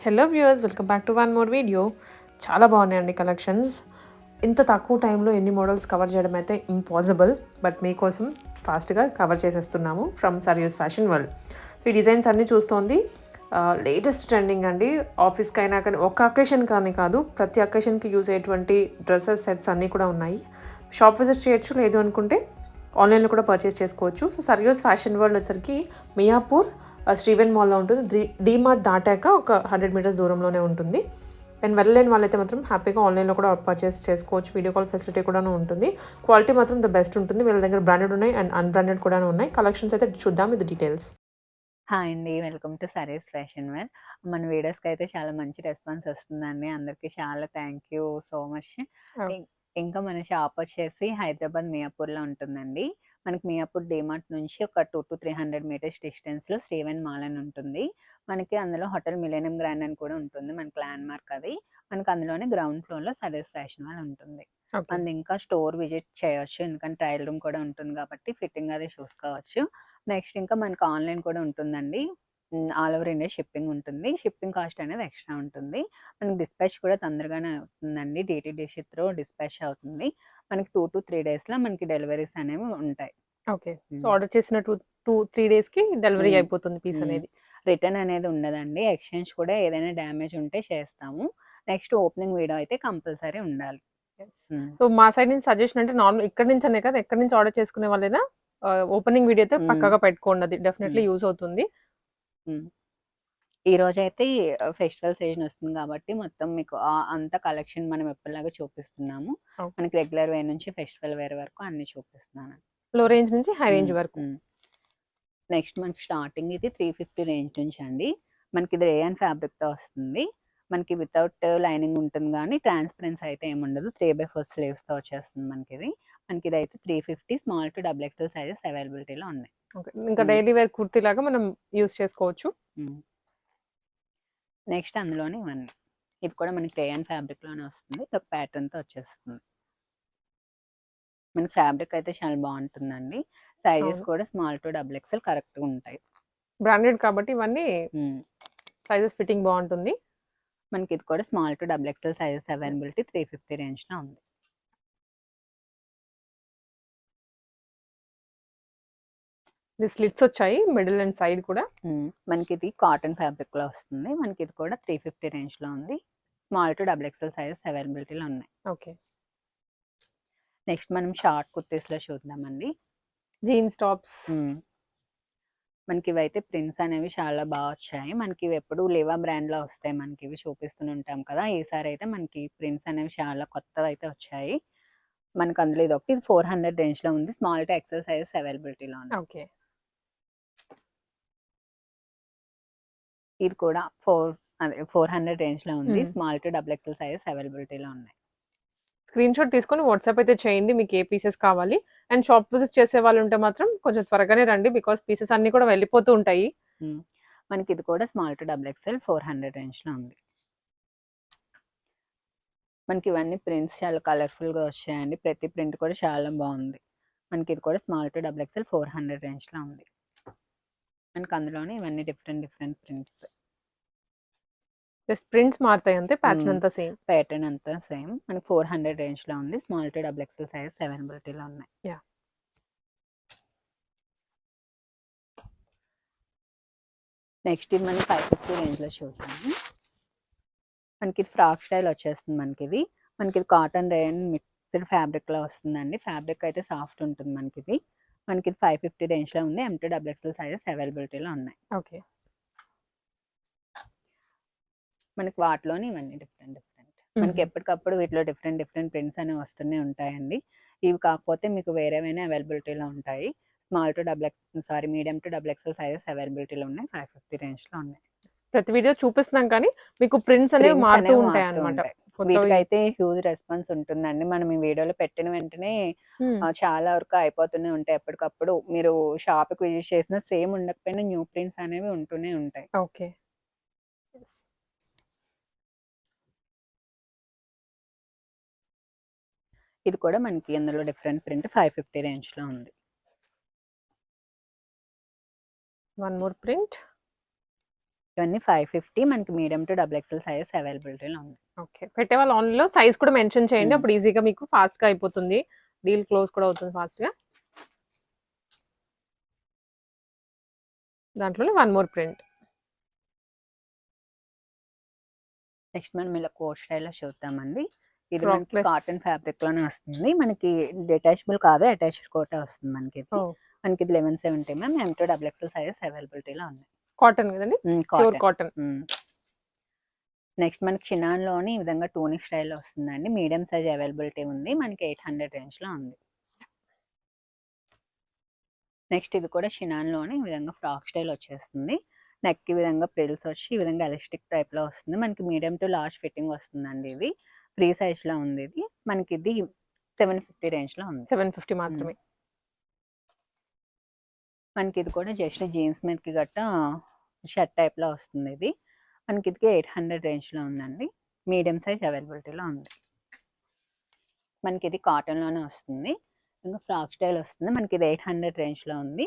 Hello viewers, welcome back to one more video. చాలా బాగున్నాయండి collections. ఇంత తక్కువ టైంలో ఎన్ని మోడల్స్ కవర్ చేయడం అయితే ఇంపాసిబుల్, బట్ మీకోసం ఫాస్ట్గా కవర్ చేసేస్తున్నాము ఫ్రమ్ సర్యూస్ ఫ్యాషన్ వరల్డ్. ఈ డిజైన్స్ అన్నీ చూస్తోంది లేటెస్ట్ ట్రెండింగ్ అండి. ఆఫీస్కి అయినా కానీ ఒక్క అకేషన్ కానీ కాదు, ప్రతి అకేషన్కి యూజ్ అయ్యేటువంటి డ్రెస్సెస్ సెట్స్ అన్నీ కూడా ఉన్నాయి. షాప్ విజిట్ చేయొచ్చు, లేదు అనుకుంటే ఆన్లైన్లో కూడా పర్చేస్ చేసుకోవచ్చు. సో సర్యూస్ ఫ్యాషన్ వరల్డ్ వచ్చరికి మియాపూర్ శ్రీవెన్ మాల్లో ఉంటుంది. డీమార్ట్ దాటాక ఒక 100 మీటర్స్ దూరంలోనే ఉంటుంది. అండ్ వెళ్ళలేని వాళ్ళైతే మాత్రం హ్యాపీగా ఆన్లైన్లో కూడా పర్చేస్ చేసుకోవచ్చు. వీడియో కాల్ ఫెసిలిటీ కూడా ఉంటుంది. క్వాలిటీ మాత్రం ద బెస్ట్ ఉంటుంది. వీళ్ళ దగ్గర బ్రాండెడ్ ఉన్నాయి అండ్ అన్బ్రాండెడ్ కూడా ఉన్నాయి. కలెక్షన్స్ అయితే చూద్దాం విత్ డీటెయిల్స్. హాయ్ అండి. Welcome to Sarees fashion wear. మన వీడియోస్‌కి అయితే చాలా మంచి రెస్పాన్స్ వస్తుందండి. అందరికీ చాలా థ్యాంక్ యూ సో మచ్. ఇం ఇంకా మన షాప్ వచ్చేసి హైదరాబాద్ మియాపూర్‌లో ఉంటుందండి. మనకి మియాపూర్ డీమార్ట్ నుంచి ఒక 200-300 మీటర్స్ డిస్టెన్స్‌లో శ్రీవెన్ మాల్ అని ఉంటుంది. మనకి అందులో హోటల్ మిలేనియం గ్రాండ్ అని కూడా ఉంటుంది. మనకి ల్యాండ్‌మార్క్ అది. మనకి అందులోనే గ్రౌండ్ ఫ్లోర్‌లో సరీస్ ఫ్యాషన్ వేర్ ఉంటుంది. ఓకే. అండ్ ఇంకా స్టోర్ విజిట్ చేయొచ్చు. ఎందుకంటే ట్రయల్ రూమ్ కూడా ఉంటుంది కాబట్టి ఫిట్టింగ్ అది చూసుకోవచ్చు. నెక్స్ట్ ఇంకా మనకి ఆన్‌లైన్ కూడా ఉంటుందండి. ఆల్ ఓవర్ ఇండియా షిప్పింగ్ ఉంటుంది. షిప్పింగ్ కాస్ట్ అనేది ఎక్స్‌ట్రా ఉంటుంది. మనకి డిస్పాచ్ కూడా తొందరగానే అవుతుందండి. డీటీడీసీ త్రూ డిస్పాచ్ అవుతుంది. మనకి 2-3 డేస్‌లో మనకి డెలివరీస్ అనేవి ఉంటాయి. ఓకే. సో హ్మ్. ఆర్డర్ చేసిన 2-3 డేస్కి డెలివరీ హ్మ్. అయిపోతుంది పీస్ హ్మ్. అనేది. రిటర్న్ అనేది ఉండదండి. ఎక్స్‌చేంజ్ కూడా ఏదైనా డ్యామేజ్ ఉంటే చేస్తాము. నెక్స్ట్ ఓపెనింగ్ వీడియో అయితే కంపల్సరీ ఉండాలి. యెస్. హ్మ్. సో మా సైడ్ నుంచి సజెషన్ అంటే నార్మల్ ఇక్కడి నుంచనే కాదు, ఎక్కడి నుంచి ఆర్డర్ చేసుకునే వాళ్ళైనా ఓపెనింగ్ వీడియో అయితే హ్మ్. పక్కాగా పెట్టుకోండి. అది డెఫినెట్‌లీ హ్మ్. యూజ్ అవుతుంది. హ్మ్. ఈరోజైతే ఫెస్టివల్ సీజన్ వస్తుంది కాబట్టి మొత్తం మీకు అంతా కలెక్షన్ మనం ఎప్పటిలాగా చూపిస్తున్నాము. ఓకే. మనకి రెగ్యులర్ వేర్ నుంచి ఫెస్టివల్ వేర్ వరకు అన్నీ చూపిస్తున్నాను. లో రేంజ్ నుంచి హై హ్మ్. రేంజ్ వరకు. హ్మ్. నెక్స్ట్ మనకి స్టార్టింగ్ ఇది 350 రేంజ్ నుంచి అండి. మనకి ఇది రేయాన్ ఫ్యాబ్రిక్‌తో వస్తుంది. మనకి వితౌట్ లైనింగ్ ఉంటుంది గానీ ట్రాన్స్‌పరెన్సీ అయితే ఏముండదు. 3/4 స్లీవ్స్‌తో వచ్చేస్తుంది మనకిది. మనకిదైతే 350 small to double XL sizes అవైలబిలిటీలో ఉన్నాయి. ఓకే. ఇంకా హ్మ్. డైలీ వేర్ కుర్తీలాగా మనం యూజ్ చేసుకోవచ్చు. హ్మ్. నెక్స్ట్ అందులోనే ఇవన్నీ. ఇది కూడా మనకి రేయాన్ ఫ్యాబ్రిక్‌లోనే వస్తుంది. ఇదొక ప్యాటర్న్‌తో వచ్చేస్తుంది. మనకి ఫ్యాబ్రిక్ అయితే చాలా బావుంటుందండి. సైజెస్ అవును. కూడా స్మాల్ టు డబుల్ ఎక్సెల్ కరెక్ట్‌గా ఉంటాయి. బ్రాండెడ్ కాబట్టి ఇవన్నీ హ్మ్. సైజెస్ ఫిట్టింగ్ బావుంటుంది. మనకి ఇది కూడా small to double XL sizes availability 350 రేంజ్‌లో ఉంది. ఇది స్లిట్స్ వచ్చాయి మిడిల్ అండ్ సైడ్ కూడా. మనకిది కాటన్ ఫ్యాబ్రిక్‌లో వస్తుంది. మనకిది కూడా 350 రేంజ్‌లో ఉంది. Small to double XL sizes అవైలబిలిటీలో ఉన్నాయి. ఓకే. నెక్స్ట్ మనం షార్ట్ కుర్తీస్‌లో చూద్దామండి. Jeans tops. హ్మ్. మనకివైతే ప్రింట్స్ అనేవి చాలా వచ్చాయి. మనకివి ఎప్పుడు లివా బ్రాండ్‌లో వస్తాయి. మనకివి చూపిస్తూనే ఉంటాం కదా! ఈసారైతే మనకి ప్రింట్స్ అనేవి చాలా కొత్తవైతే వచ్చాయి. మనకు అందులో ఇదొకటి 400 రేంజ్‌లో ఉంది. స్మాల్ టు ఎక్సెల్ సైజెస్ అవైలబిలిటీలో ఉన్నాయి. ఓకే. ఇది కూడా 400 రేంజ్‌లో ఉంది. Hmm. Small to double XL sizes అవైలబిలిటీలో ఉన్నాయి. స్క్రీన్‌షాట్ తీసుకొని వాట్సాప్ అయితే చేయండి మీకు ఏ పీసెస్ కావాలి. అండ్ షాప్ విజిట్ చేసేవాళ్ళుంటే మాత్రం కొంచెం త్వరగానే రండి. బికాజ్ పీసెస్ అన్నీ కూడా వెళ్ళిపోతూ ఉంటాయి. హ్మ్. మనకిది కూడా స్మాల్ టు డబుల్ ఎక్సెల్ 400 రేంజ్‌లో ఉంది. మనకివన్నీ ప్రింట్స్ చాలా కలర్‌ఫుల్‌గా వచ్చాయండి. ప్రతి ప్రింట్ కూడా చాలా బావుంది. మనకిది కూడా స్మాల్ టు డబుల్ ఎక్సెల్ 400 రేంజ్‌లో ఉంది. మనకి అందులోనే ఇవన్నీ different different prints. Just prints మారుతాయి అంతే. ప్యాటర్న్ హ్మ్. అంతా సేమ్. ప్యాటర్న్ అంతా సేమ్. మనకి 400 రేంజ్‌లో ఉంది. Small to double XL sizes అవైలబిలిటీలో ఉన్నాయి. యాహ్! నెక్స్ట్ ఇది మనం 550 రేంజ్‌లో చూద్దాము. మనకిది ఫ్రాక్ స్టైల్ వచ్చేస్తుంది మనకిది. మనకిది కాటన్ రేయన్ మిక్స్డ్ ఫ్యాబ్రిక్‌లో వస్తుందండి. ఫ్యాబ్రిక్ అయితే సాఫ్ట్ ఉంటుంది మనకిది. మనకిది 550 రేంజ్‌లో ఉంది. M to double XL sizes అవైలబిలిటీలో ఉన్నాయి. ఓకే. మనకి వాటిలోనే ఇవన్నీ డిఫరెంట్ డిఫరెంట్. మనకి హుహు. ఎప్పటికప్పుడు వీటిలో డిఫరెంట్ డిఫరెంట్ ప్రింట్స్ అనేవి వస్తూనే ఉంటాయండి. ఇవి కాకపోతే మీకు వేరేవైనా అవైలబిలిటీలో ఉంటాయి. Medium to double XL sizes అవైలబిలిటీలో ఉన్నాయి. 550 రేంజ్‌లో ఉన్నాయి. ప్రతి వీడియో చూపిస్తున్నాం కానీ మీకు ప్రింట్స్ అనేవి ప్రింట్స్ మారుతూ అనేవి మారుతూ ఉంటాయన్నమాట. ఉంటాయి. కొత్తవి. వీటికైతే హ్యూజ్ రెస్పాన్స్ ఉంటుందండి. మనం ఈ వీడియోలో పెట్టిన వెంటనే హ్మ్. చాలా వరకు అయిపోతూనే ఉంటాయి. ఎప్పటికప్పుడు మీరు షాప్‌కి విజిట్ చేసినా సేమ్ ఉండకపోయినా న్యూ ప్రింట్స్ అనేవి ఉంటూనే ఉంటాయి. ఓకే. యెస్. ఇది కూడా మనకి అందులో డిఫరెంట్ ప్రింట్ 550 రేంజ్‌లో ఉంది. One more print. ఇవన్నీ 550 మనకి medium to double XL sizes అవైలబిలిటీలో ఉన్నాయి. ఓకే. పెట్టే వాళ్ళు ఆన్‌లైన్‌లో సైజ్ కూడా మెన్షన్ చేయండి. హ్మ్. అప్పుడు ఈజీగా మీకు ఫాస్ట్‌గా అయిపోతుంది. డీల్ క్లోజ్ కూడా అవుతుంది ఫాస్ట్‌గా. దాంట్లోనే వన్ మోర్ ప్రింట్. నెక్స్ట్ మనం ఇలా కోట్ స్టైల్‌లో చూద్దామండి. ఇది ఫ్రాక్ మనకి ప్లస్ కాటన్ ఫ్యాబ్రిక్‌లోనే వస్తుంది. మనకి డిటాచబుల్ కాదు, అటాచ్డ్ కోటే వస్తుంది మనకిది. ఓహ్! మనకిది 1170 M2 డబుల్ ఎక్స్ఎల్ సైజెస్ అవైలబిలిటీలో ఉన్నాయి. కాటన్ కదండీ? Pure cotton. కాటన్. నెక్స్ట్ మనకి షినాన్‌లోని ఈ విధంగా టూనిక్ స్టైల్‌లో వస్తుందండి. మీడియం సైజ్ అవైలబిలిటీ ఉంది. మనకి 800 రేంజ్‌లో ఉంది. నెక్స్ట్ ఇది కూడా షినాన్‌లోనే ఈ విధంగా ఫ్రాక్ స్టైల్ వచ్చేస్తుంది. నెక్ ఈ విధంగా ప్రిల్స్ వచ్చి ఈ విధంగా ఎలాస్టిక్ టైప్‌లో వస్తుంది. మనకి మీడియం టు లార్జ్ ఫిట్టింగ్ వస్తుందండి ఇది. ఫ్రీ సైజ్‌లో ఉంది ఇది. మనకిది 750 రేంజ్‌లో ఉంది. 750 మాత్రమే. మనకి ఇది కూడా జస్ట్ జీన్స్ మీదకి గట్టా షర్ట్ టైప్‌లో వస్తుంది ఇది. మనకి ఇది 800 రేంజ్‌లో ఉందండి. మీడియం సైజ్ అవైలబిలిటీలో ఉంది. మనకి ఇది కాటన్‌లోనే వస్తుంది. ఇంకా ఫ్రాక్ స్టైల్ వస్తుంది. మనకి ఇది 800 రేంజ్‌లో ఉంది.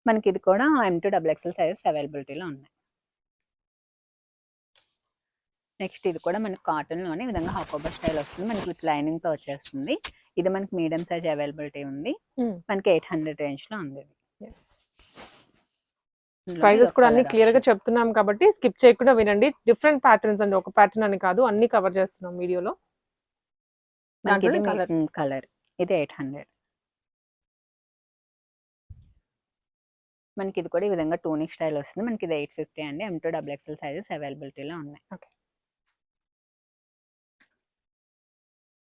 మనకి ఇది కూడా M2 డబుల్ ఎక్స్ఎల్ సైజెస్ అవైలబిలిటీలో ఉన్నాయి. నెక్స్ట్ ఇది కూడా మనకి కాటన్‌లోనే ఈ విధంగా హాకోబా స్టైల్ వస్తుంది. మనకి విత్ లైనింగ్‌తో వచ్చేస్తుంది. ఇది మనకి మీడియం సైజ్ అవైలబిలిటీ ఉంది. మనకి 800 రేంజ్‌లో ఉంది ఇది. యెస్. ఇందులో ప్రైజెస్ ఇదొక కూడా అన్ని కలర్ క్లియర్‌గా ఆప్షన్. చెప్తున్నాం కాబట్టి స్కిప్ చేయకుండా వినండి. డిఫరెంట్ ప్యాటర్న్స్ అండి. ఒక ప్యాటర్న్ అని కాదు. అన్ని కవర్ చేస్తున్నాం వీడియోలో. మనకి ఇది దాంట్లోనే కలర్. కలర్. ఇది 800. మనకి ఇది కూడా ఈ విధంగా టూనిక్ స్టైల్ వస్తుంది. మనకి ఇది 850 అండి. M2 డబుల్ ఎక్స్ఎల్ సైజెస్ అవైలబిలిటీలో ఉన్నాయి. ఓకే.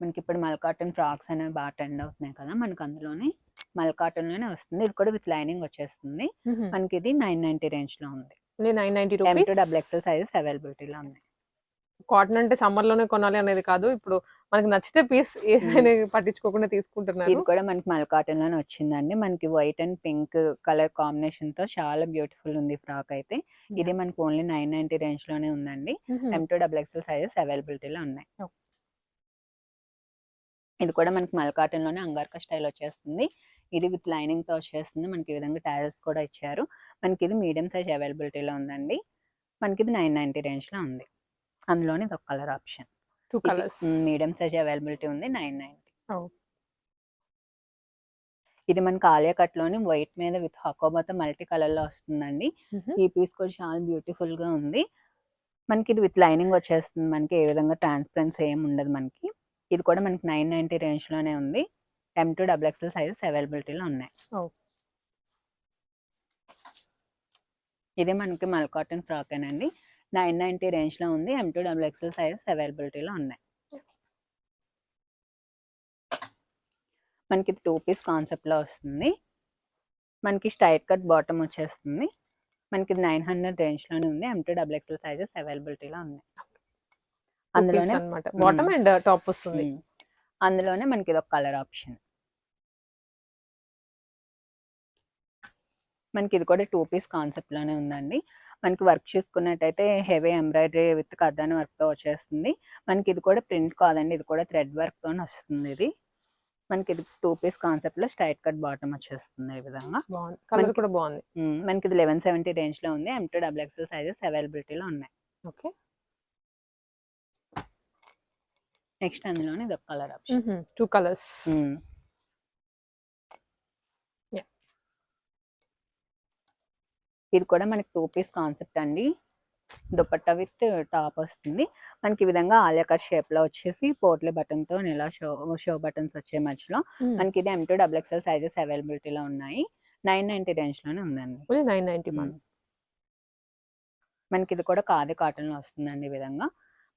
మనకి ఇప్పుడు మల్ కాటన్ ఫ్రాక్స్ అనేవి బాగా ట్రెండ్ అవుతున్నాయి కదా! మనకి అందులోనే మల్ కాటన్‌లోనే వస్తుంది. ఇది కూడా విత్ లైనింగ్ వచ్చేస్తుంది. మనకి ఇది 990 రేంజ్‌లో ఉంది. Only 990 M2 rupees. Double XL sizes అవైలబిలిటీలో ఉన్నాయి. కాటన్ అంటే సమ్మర్‌లోనే కొనాలి అనేది కాదు. ఇప్పుడు మనకి నచ్చితే పీస్ ఏదైనా పట్టించుకోకుండా తీసుకుంటున్నారు. ఇది కూడా మనకి మల్ కాటన్‌లోనే వచ్చిందండి. మనకి వైట్ అండ్ పింక్ కలర్ కాంబినేషన్‌తో చాలా బ్యూటిఫుల్ ఉంది ఫ్రాక్ అయితే. ఇది మనకి ఓన్లీ 990 రేంజ్‌లోనే ఉందండి. M2 డబుల్ ఎక్స్ఎల్ సైజెస్ అవైలబిలిటీలో ఉన్నాయి. ఇది కూడా మనకి మల్ కాటన్‌లోనే అంగార్కా స్టైల్ వచ్చేస్తుంది. ఇది విత్ లైనింగ్‌తో వచ్చేస్తుంది. మనకి ఈ విధంగా టాజెల్స్ కూడా ఇచ్చారు. మనకి ఇది మీడియం సైజ్ అవైలబిలిటీలో ఉందండి. మనకి ఇది 990 రేంజ్‌లో ఉంది. అందులోనే ఇదొక కలర్ ఆప్షన్. 2 ఇది కలర్స్. మీడియం సైజ్ అవైలబిలిటీ ఉంది 990. ఓహ్! ఇది మనకి ఆలియా కట్‌లోని వైట్ మీద విత్ హకోబాతో మల్టీ కలర్‌లో వస్తుందండి. ఈ పీస్ కూడా చాలా బ్యూటిఫుల్‌గా ఉంది. మనకి ఇది విత్ లైనింగ్ వచ్చేస్తుంది. మనకి ఏ విధంగా ట్రాన్స్‌పరెన్సీ ఏమి ఉండదు మనకి. ఇది కూడా మనకి 990 రేంజ్‌లోనే ఉంది. M2 డబుల్ ఎక్స్ఎల్ సైజెస్ అవైలబిలిటీలో ఉన్నాయి. ఓహ్! ఇది మనకి మల్ కాటన్ ఫ్రాకేనండి. 990 రేంజ్‌లో ఉంది. M2 డబుల్ ఎక్స్ఎల్ సైజెస్ అవైలబిలిటీలో ఉన్నాయి. మనకి ఇది 2 పీస్ కాన్సెప్ట్‌లో వస్తుంది. మనకి స్ట్రైట్ కట్ బాటమ్ వచ్చేస్తుంది. మనకి ఇది 900 రేంజ్‌లోనే ఉంది. M2 డబుల్ ఎక్స్ఎల్ సైజెస్ అవైలబిలిటీలో ఉన్నాయి. అందులోనే అన్నమాట. బాటమ్ అండ్ టాప్ వస్తుంది. అందులోనే మనకి ఇదొక కలర్ ఆప్షన్. మనకి ఇది కూడా 2 పీస్ కాన్సెప్ట్‌లోనే ఉందండి. మనకి వర్క్ చూసుకున్నట్టయితే హెవీ ఎంబ్రాయిడరీ విత్ కర్దానా వర్క్‌తో వచ్చేస్తుంది. మనకి ఇది కూడా ప్రింట్ కాదండి. ఇది కూడా థ్రెడ్ వర్క్‌తోనే వస్తుంది ఇది. మనకి ఇది 2 పీస్ కాన్సెప్ట్‌లో స్ట్రైట్ కట్ బాటమ్ వచ్చేస్తుంది ఈ విధంగా. బాగుంది. కలర్ కూడా బాగుంది. మనకి ఇది 1170 రేంజ్‌లో ఉంది. M2 డబుల్ ఎక్స్ఎల్ సైజెస్ అవైలబిలిటీలో ఉన్నాయి. ఓకే. నెక్స్ట్ అందులోనే ఇదొక కలర్ ఆప్షన్. 2 కలర్స్. ఇది కూడా మనకి 2 పీస్ కాన్సెప్ట్ అండి. దుపట్టా విత్ టాప్ వస్తుంది. మనకి ఈ విధంగా ఆలియా కట్ షేప్‌లో వచ్చేసి పోట్లీ బటన్‌తో ఇలా షో బటన్స్ వచ్చే మధ్యలో మనకి ఇది M2 డబుల్ ఎక్స్ఎల్ సైజెస్ అవైలబిలిటీలో ఉన్నాయి. 990 రేంజ్‌లోనే ఉందండి. ఓన్లీ 990 మనకి ఇది కూడా ఖాదీ కాటన్‌లో వస్తుందండి ఈ విధంగా.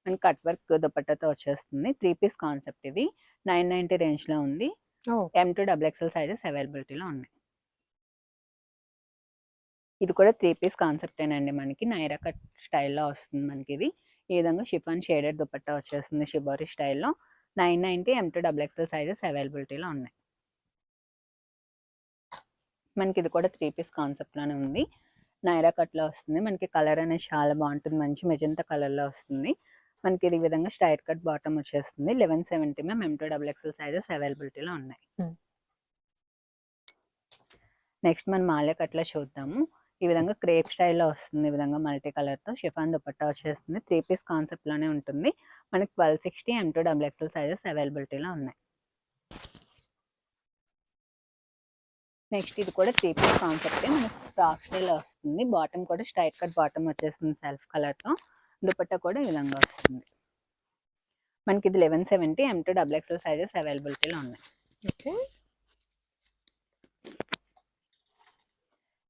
మనకి కట్ వర్క్ దుపట్టాతో వచ్చేస్తుంది. 3 పీస్ కాన్సెప్ట్ ఇది. 990 రేంజ్‌లో ఉంది. ఓహ్! M2 డబుల్ ఎక్స్ఎల్ సైజెస్ అవైలబిలిటీలో ఉన్నాయి. ఇది కూడా 3 పీస్ కాన్సెప్టేనండి మనకి. నైరా కట్ స్టైల్‌లో వస్తుంది మనకి ఇది. ఈ విధంగా షిఫాన్ షేడెడ్ దుపట్టా వచ్చేస్తుంది షిబోరి స్టైల్‌లో. 990 M2 డబుల్ ఎక్స్ఎల్ సైజెస్ అవైలబిలిటీలో ఉన్నాయి. మనకి ఇది కూడా 3 పీస్ కాన్సెప్ట్‌లోనే ఉంది. నైరా కట్‌లో వస్తుంది. మనకి కలర్ అనేది చాలా బాగుంటుంది. మంచి మెజంతా కలర్‌లో వస్తుంది. మనకి ఈ విధంగా స్ట్రైట్ కట్ బాటమ్ వచ్చేస్తుంది. 1170 M2 డబుల్ ఎక్స్ఎల్ సైజెస్ అవైలబిలిటీలో ఉన్నాయి. నెక్స్ట్ మనం ఆలియా కట్‌లో చూద్దాము. ఈ విధంగా క్రేప్ స్టైల్లో వస్తుంది. ఈ విధంగా మల్టీ కలర్తో షిఫాన్ దుపట్టా వచ్చేస్తుంది. 3 పీస్ కాన్సెప్ట్లోనే ఉంటుంది. మనకి 1260 M2 XXL సైజెస్ అవైలబిలిటీలో ఉన్నాయి. నెక్స్ట్ ఇది కూడా 3 పీస్ కాన్సెప్టే, మనకి ఫ్రాక్ స్టైల్లో వస్తుంది. బాటమ్ కూడా స్ట్రైట్ కట్ బాటమ్ వచ్చేస్తుంది సెల్ఫ్ కలర్తో. దుపట్టా కూడా ఈ విధంగా వస్తుంది. మనకి ఇది 1170 M2 XXL సైజెస్ అవైలబిలిటీలో ఉన్నాయి. ఓకే.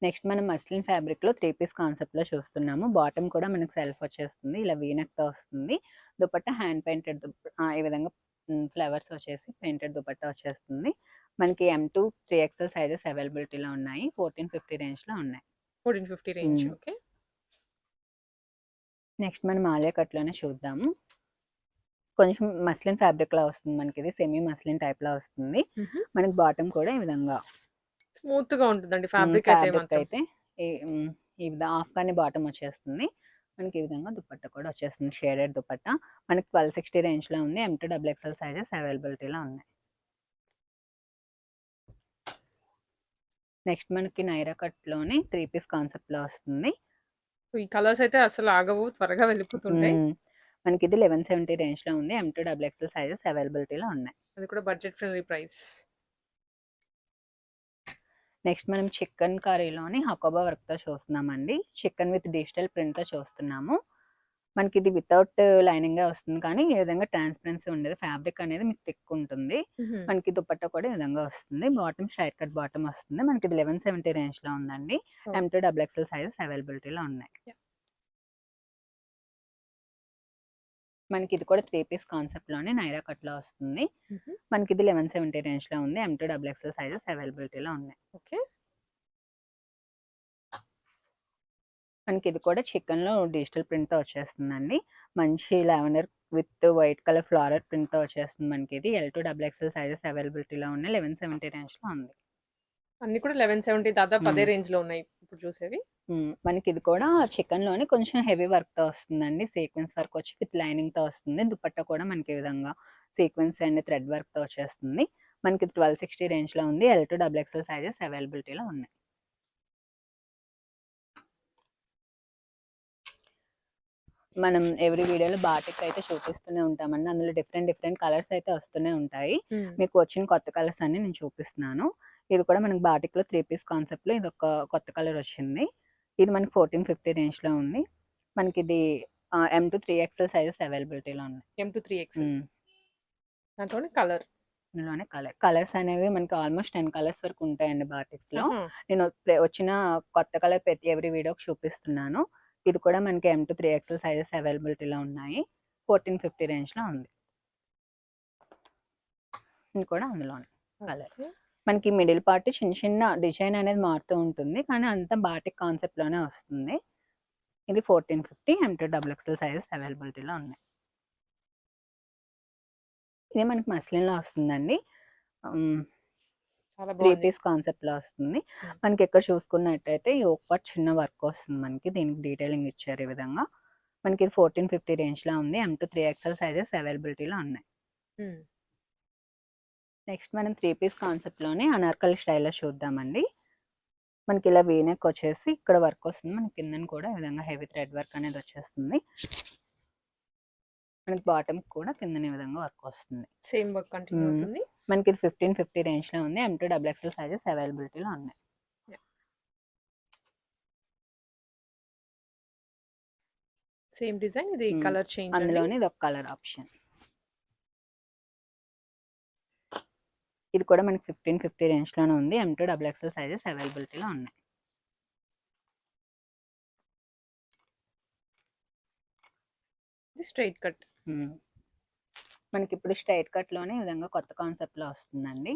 నెక్స్ట్ మనం మస్లిన్ ఫ్యాబ్రిక్లో 3 పీస్ కాన్సెప్ట్లో చూస్తున్నాము. బాటమ్ కూడా మనకి సెల్ఫ్ వచ్చేస్తుంది, ఇలా వీనెక్తో వస్తుంది. దుపట్టా హ్యాండ్ పెయింటెడ్ ఈ విధంగా ఫ్లవర్స్ వచ్చేసి పెయింటెడ్ దుపట్టా వచ్చేస్తుంది. మనకి M2 3XL సైజెస్ అవైలబిలిటీలో ఉన్నాయి. 1450 రేంజ్లో ఉన్నాయి. 1450 రేంజ్. ఓకే. నెక్స్ట్ మనం ఆలియా కట్లోనే చూద్దాము. కొంచెం మస్లిన్ ఫ్యాబ్రిక్లో వస్తుంది మనకి, ఇది సెమీ మస్లిన్ టైప్లో వస్తుంది. మనకి బాటమ్ కూడా ఈ విధంగా స్మూత్ గా ఉంటుందండి ఫ్యాబ్రిక్ అయితే ఈ హాఫ్ కానీ బాటమ్ వచ్చేస్తుంది. మనకి ఈ విధంగా దుపట్టా కూడా వచ్చేస్తుంది, షేడెడ్ దుపట్టా. మనకి 1260 రేంజ్లో ఉంది. M2 XXL సైజెస్ అవైలబిలిటీలో ఉన్నాయి. నెక్స్ట్ మనకి నైరా కట్లోనే 3 పీస్ కాన్సెప్ట్లో వస్తుంది. ఈ కలర్స్ అయితే అసలు ఆగవు, త్వరగా వెళ్ళిపోతుంటాయి. మనకి ఇది 1170 రేంజ్లో ఉంది. M2 XXL సైజెస్ అవైలబిలిటీలో ఉన్నాయి. అది కూడా బడ్జెట్ ఫ్రెండ్లీ ప్రైస్. నెక్స్ట్ మనం చికెన్ కర్రీలోని హకోబా వర్క్తో చూస్తున్నామండి. చికెన్ విత్ డిజిటల్ ప్రింట్తో చూస్తున్నాము. మనకి ఇది వితౌట్ లైనింగ్ వస్తుంది, కానీ ఈ విధంగా ట్రాన్స్పరెన్సీ ఉండేది. ఫ్యాబ్రిక్ అనేది మీకు థిక్ ఉంటుంది. మనకి దుపట్టా కూడా ఈ విధంగా వస్తుంది. బాటమ్ స్ట్రైట్ కట్ బాటమ్ వస్తుంది. మనకి ఇది 1170 రేంజ్లో ఉందండి. M2 XXL సైజెస్ అవైలబిలిటీలో ఉన్నాయి. మనకి ఇది కూడా 3 పీస్ కాన్సెప్ట్లోనే నైరా కట్లో వస్తుంది. మనకి ఇది 1170 రేంజ్లో ఉంది. M2 XXL సైజెస్ అవైలబిలిటీలో ఉన్నాయి. ఓకే. మనకి ఇది కూడా చికెన్లో డిజిటల్ ప్రింట్తో వచ్చేస్తుందండి. మంచి lavender with white colour floral ప్రింట్తో వచ్చేస్తుంది. మనకి ఇది L2 XXL సైజెస్ అవైలబిలిటీలో ఉన్నాయి. 1170 రేంజ్లో ఉంది. అన్ని కూడా 1170, దాదాపు అదే రేంజ్ లో ఉన్నాయి ఇప్పుడు చూసేవి. మనకి ఇది కూడా చికెన్లోనే కొంచెం హెవీ వర్క్తో వస్తుందండి. సీక్వెన్స్ వర్క్ వచ్చి విత్ లైనింగ్తో వస్తుంది. దుపట్టా కూడా మనకి ఈ విధంగా సీక్వెన్స్ అండ్ థ్రెడ్ వర్క్తో వచ్చేస్తుంది. మనకి 1260 రేంజ్లో ఉంది. L2 XXL సైజెస్ అవైలబిలిటీలో ఉన్నాయి. మనం ఎవ్రీ వీడియోలో బాటిక్ అయితే చూపిస్తూనే ఉంటామండి. అందులో డిఫరెంట్ కలర్స్ అయితే వస్తూనే ఉంటాయి. మీకు వచ్చిన కొత్త కలర్స్ అన్ని నేను చూపిస్తున్నాను. ఇది కూడా మనకి బాటిక్లో 3 పీస్ కాన్సెప్ట్లో ఇది ఒక కొత్త కలర్ వచ్చింది. ఇది మనకి 1450 రేంజ్లో ఉంది. మనకి ఇది M2 3XL సైజెస్ అవైలబిలిటీలో ఉన్నాయి. M2 3XL దాంట్లోనే కలర్, ఇందులోనే కలర్స్ అనేవి మనకి ఆల్మోస్ట్ 10 కలర్స్ వరకు ఉంటాయండి బాటిక్స్లో. నేను వచ్చిన కొత్త కలర్ ప్రతి ఎవ్రీ వీడియోకి చూపిస్తున్నాను. ఇది కూడా మనకి M2 3XL సైజెస్ అవైలబిలిటీలో ఉన్నాయి. 1450 రేంజ్లో ఉంది. ఇది కూడా అందులోనే కలర్. మనకి మిడిల్ పార్ట్ చిన్న డిజైన్ అనేది మారుతూ ఉంటుంది, కానీ అంతా బాటిక్ కాన్సెప్ట్లోనే వస్తుంది. ఇది 1450 M2 XXL సైజెస్ అవైలబిలిటీలో ఉన్నాయి. ఇది మనకి మస్లిన్లో వస్తుందండి. 3 పీస్ కాన్సెప్ట్లో వస్తుంది. మనకి ఎక్కడ చూసుకున్నట్టయితే ఈ ఒక పార్ట్ చిన్న వర్క్ వస్తుంది. మనకి దీనికి డీటెయిలింగ్ ఇచ్చారు ఈ విధంగా. మనకి ఇది 1450 రేంజ్లో ఉంది. M2 3XL సైజెస్ అవైలబిలిటీలో ఉన్నాయి. నెక్స్ట్ మనం 3 పీస్ కాన్సెప్ట్లోనే అనార్కలి స్టైల్లో చూద్దామండి. మనకి ఇలా వీనెక్ వచ్చేసి ఇక్కడ వర్క్ వస్తుంది. మనకి కింద కూడా ఈ విధంగా హెవీ థ్రెడ్ వర్క్ అనేది వచ్చేస్తుంది. మనకి బాటమ్ కూడా కింద ఈ విధంగా వర్క్ వస్తుంది. సేమ్ వర్క్ కంటిన్యూ అవుతుంది. మనకి ఇది 1550 రేంజ్లో ఉంది. M2 XXL సైజెస్ అవైలబిలిటీలో ఉన్నాయి. సేమ్ డిజైన్, ఇది కలర్ చేంజ్, అందులోనే ఇది ఒక కలర్ ఆప్షన్. ఇది కూడా మనకి 1550 రేంజ్లోనే ఉంది. M2 XXL సైజెస్ అవైలబిలిటీలో ఉన్నాయి. ఇది స్ట్రైట్ కట్. మనకి ఇప్పుడు స్ట్రైట్ కట్లోనే ఈ విధంగా కొత్త కాన్సెప్ట్లో వస్తుందండి.